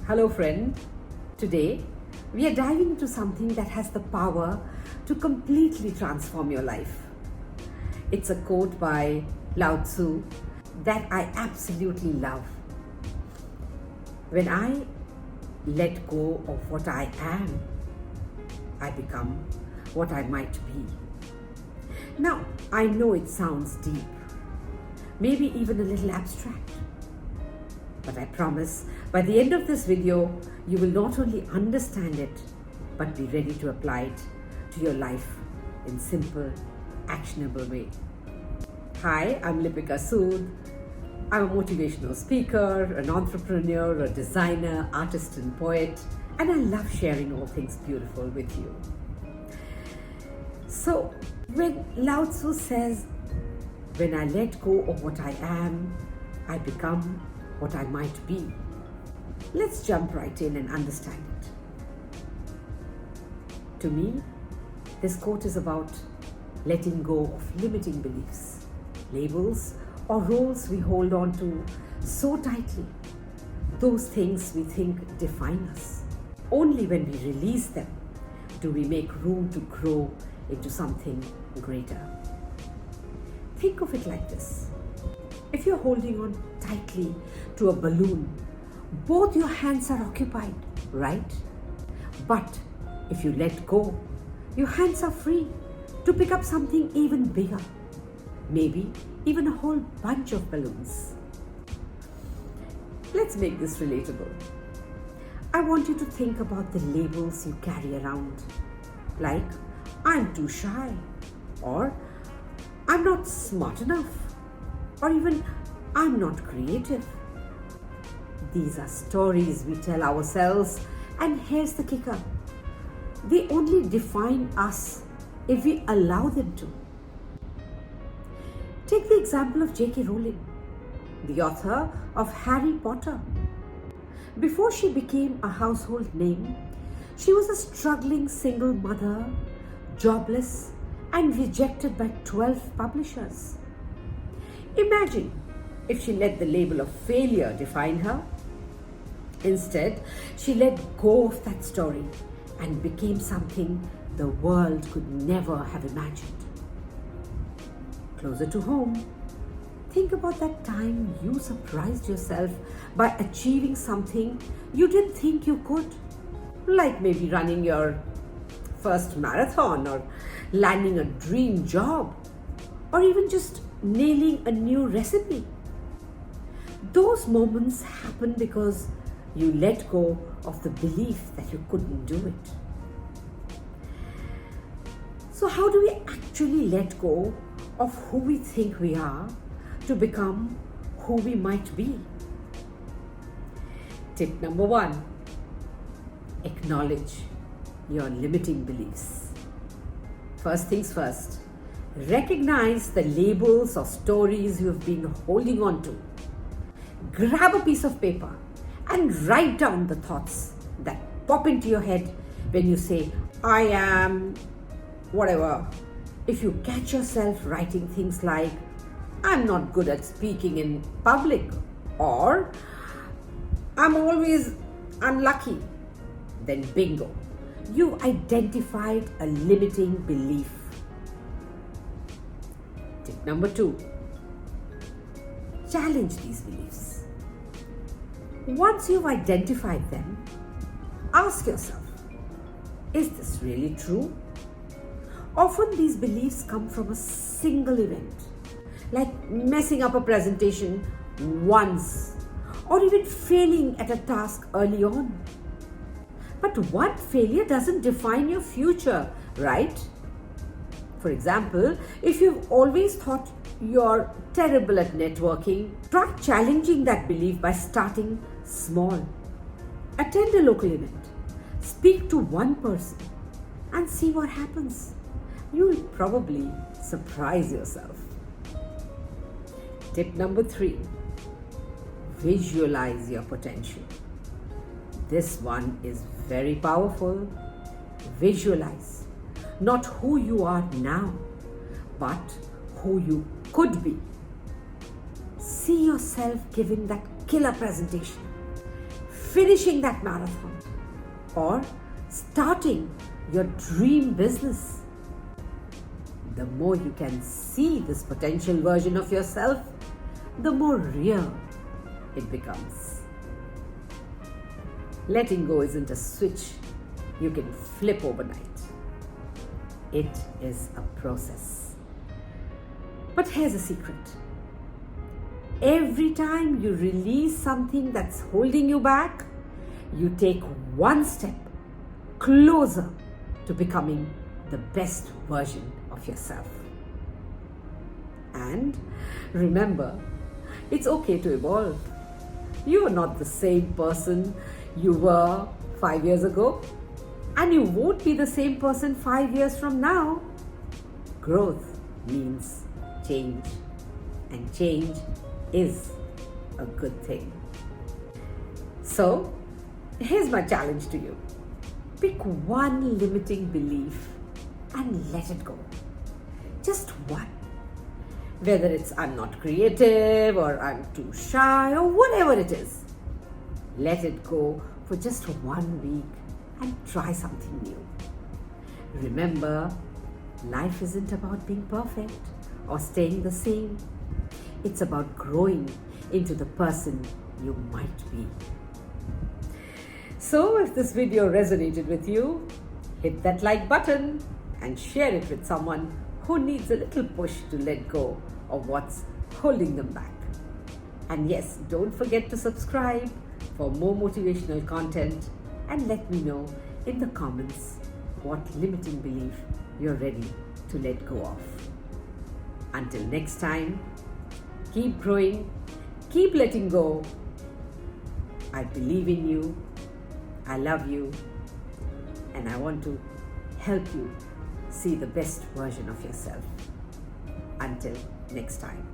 Hello friend, today we are diving into something that has the power to completely transform your life. It's a quote by Lao Tzu that I absolutely love. When I let go of what I am, I become what I might be. Now, I know it sounds deep, maybe even a little abstract. But I promise, by the end of this video, you will not only understand it, but be ready to apply it to your life in simple, actionable way. Hi, I'm Lipika Sud. I'm a motivational speaker, an entrepreneur, a designer, artist and poet, and I love sharing all things beautiful with you. So, when Lao Tzu says, when I let go of what I am, I become what I might be. Let's jump right in and understand it. To me, this quote is about letting go of limiting beliefs, labels, or roles we hold on to so tightly, those things we think define us. Only when we release them do we make room to grow into something greater. Think of it like this. If you're holding on tightly to a balloon, both your hands are occupied, right? But if you let go, your hands are free to pick up something even bigger, maybe even a whole bunch of balloons. Let's make this relatable. I want you to think about the labels you carry around, like I'm too shy, or I'm not smart enough, or even I'm not creative. These are stories we tell ourselves, and here's the kicker. They only define us if we allow them to. Take the example of J.K. Rowling, the author of Harry Potter. Before she became a household name, she was a struggling single mother, jobless, and rejected by 12 publishers. Imagine if she let the label of failure define her. Instead, she let go of that story and became something the world could never have imagined. Closer to home, think about that time you surprised yourself by achieving something you didn't think you could, like maybe running your first marathon or landing a dream job or even just nailing a new recipe. Those moments happen because you let go of the belief that you couldn't do it. So how do we actually let go of who we think we are to become who we might be? Tip number 1, acknowledge your limiting beliefs. First things first, recognize the labels or stories you have been holding on to. Grab a piece of paper and write down the thoughts that pop into your head when you say, I am whatever. If you catch yourself writing things like, I'm not good at speaking in public, or I'm always unlucky, then bingo, you've identified a limiting belief. Tip number 2, challenge these beliefs. Once you've identified them, ask yourself, is this really true? Often these beliefs come from a single event, like messing up a presentation once, or even failing at a task early on. But one failure doesn't define your future, right? For example, if you've always thought you're terrible at networking, try challenging that belief by starting small. Attend a local event, speak to one person, and see what happens. You'll probably surprise yourself. Tip number 3, visualize your potential. This one is very powerful. Visualize not who you are now, but who you could be. See yourself giving that killer presentation. finishing that marathon, or starting your dream business. The more you can see this potential version of yourself, the more real it becomes. Letting go isn't a switch you can flip overnight. It is a process. But here's a secret. Every time you release something that's holding you back, you take one step closer to becoming the best version of yourself. And remember, it's okay to evolve. You are not the same person you were 5 years ago, and you won't be the same person 5 years from now. Growth means change, and change is a good thing. So, here's my challenge to you. Pick one limiting belief and let it go. Just one. Whether it's I'm not creative or I'm too shy or whatever it is. Let it go for just 1 week and try something new. Remember, life isn't about being perfect or staying the same. It's about growing into the person you might be. So if this video resonated with you, hit that like button and share it with someone who needs a little push to let go of what's holding them back. And yes, don't forget to subscribe for more motivational content, and let me know in the comments what limiting belief you're ready to let go of. Until next time, keep growing, keep letting go. I believe in you, I love you, and I want to help you see the best version of yourself. Until next time.